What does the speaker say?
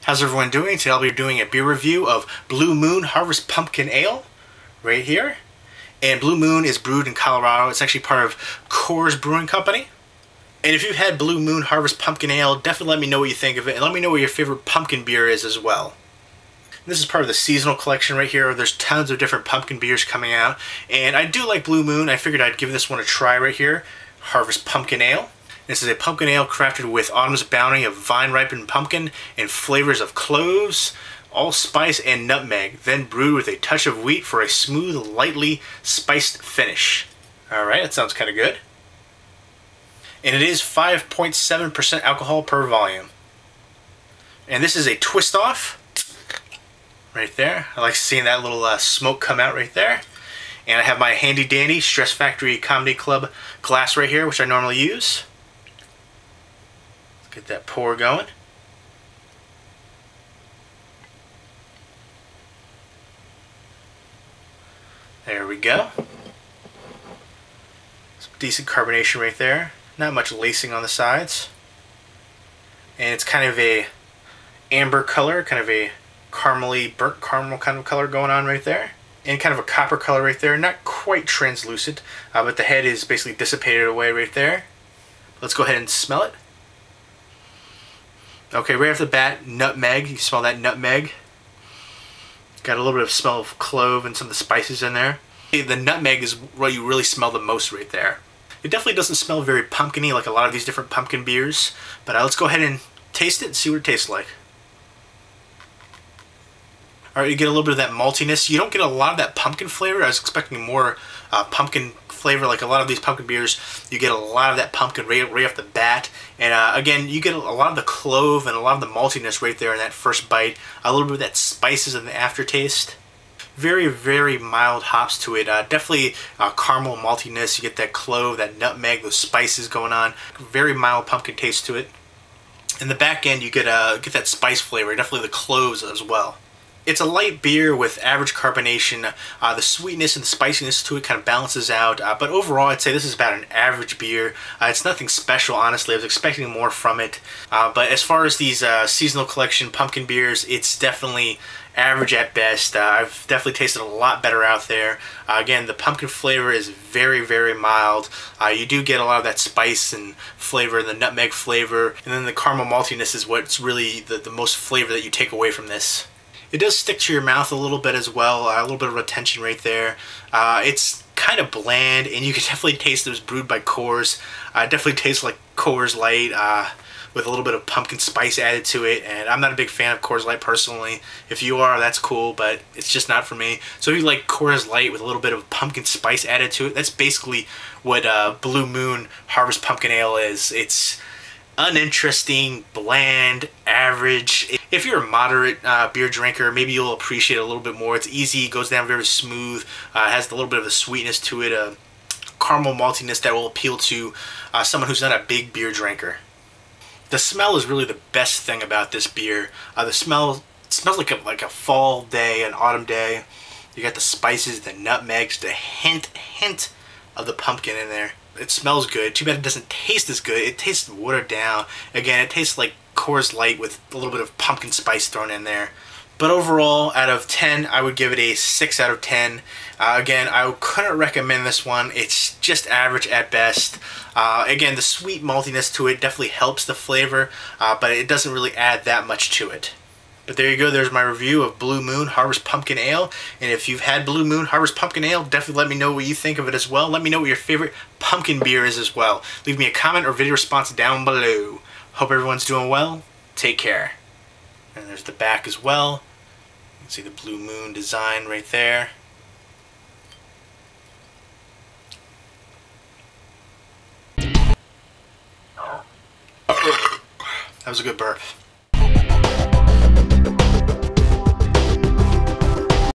How's everyone doing? Today I'll be doing a beer review of Blue Moon Harvest Pumpkin Ale right here. And Blue Moon is brewed in Colorado. It's actually part of Coors Brewing Company. And if you've had Blue Moon Harvest Pumpkin Ale, definitely let me know what you think of it, and let me know what your favorite pumpkin beer is as well. This is part of the seasonal collection right here. There's tons of different pumpkin beers coming out, and I do like Blue Moon. I figured I'd give this one a try right here. Harvest Pumpkin Ale. This is a pumpkin ale crafted with Autumn's bounty of vine-ripened pumpkin and flavors of cloves, allspice, and nutmeg, then brewed with a touch of wheat for a smooth, lightly spiced finish. Alright, that sounds kind of good. And it is 5.7% alcohol per volume. And this is a twist off right there. I like seeing that little smoke come out right there. And I have my handy dandy Stress Factory Comedy Club glass right here, which I normally use. Let's get that pour going. There we go. Some decent carbonation right there. Not much lacing on the sides. And it's kind of a amber color, kind of a caramely, burnt caramel kind of color going on right there. And kind of a copper color right there. Not quite translucent, but the head is basically dissipated away right there. Let's go ahead and smell it. Okay, right off the bat, nutmeg. You smell that nutmeg. Got a little bit of smell of clove and some of the spices in there. The nutmeg is what you really smell the most right there. It definitely doesn't smell very pumpkin-y like a lot of these different pumpkin beers, but let's go ahead and taste it and see what it tastes like. Alright, you get a little bit of that maltiness. You don't get a lot of that pumpkin flavor. I was expecting more pumpkin flavor. Like a lot of these pumpkin beers, you get a lot of that pumpkin right off the bat. And again, you get a lot of the clove and a lot of the maltiness right there in that first bite. A little bit of that spices in the aftertaste. Very, very mild hops to it. Definitely caramel maltiness. You get that clove, that nutmeg, those spices going on. Very mild pumpkin taste to it. In the back end, you get that spice flavor. Definitely the cloves as well. It's a light beer with average carbonation. The sweetness and the spiciness to it kind of balances out. But overall, I'd say this is about an average beer. It's nothing special, honestly. I was expecting more from it. But as far as these seasonal collection pumpkin beers, it's definitely average at best. I've definitely tasted a lot better out there. Again, the pumpkin flavor is very, very mild. You do get a lot of that spice and flavor, the nutmeg flavor, and then the caramel maltiness is what's really the most flavor that you take away from this. It does stick to your mouth a little bit as well, a little bit of retention right there. It's kind of bland, and you can definitely taste it was brewed by Coors. It definitely tastes like Coors Light with a little bit of pumpkin spice added to it, and I'm not a big fan of Coors Light personally. If you are, that's cool, but it's just not for me. So if you like Coors Light with a little bit of pumpkin spice added to it, that's basically what Blue Moon Harvest Pumpkin Ale is. It's uninteresting, bland, average. If you're a moderate beer drinker, maybe you'll appreciate it a little bit more. It's easy, goes down very smooth, has a little bit of a sweetness to it, a caramel maltiness that will appeal to someone who's not a big beer drinker. The smell is really the best thing about this beer. The smell smells like a fall day, an autumn day. You got the spices, the nutmegs, the hint of the pumpkin in there. It smells good. Too bad it doesn't taste as good. It tastes watered down. Again, it tastes like Coors Light with a little bit of pumpkin spice thrown in there. But overall, out of 10, I would give it a 6 out of 10. Again, I couldn't recommend this one. It's just average at best. Again, the sweet maltiness to it definitely helps the flavor, but it doesn't really add that much to it. But there you go, there's my review of Blue Moon Harvest Pumpkin Ale. And if you've had Blue Moon Harvest Pumpkin Ale, definitely let me know what you think of it as well. Let me know what your favorite pumpkin beer is as well. Leave me a comment or video response down below. Hope everyone's doing well. Take care. And there's the back as well. You can see the Blue Moon design right there. That was a good burp.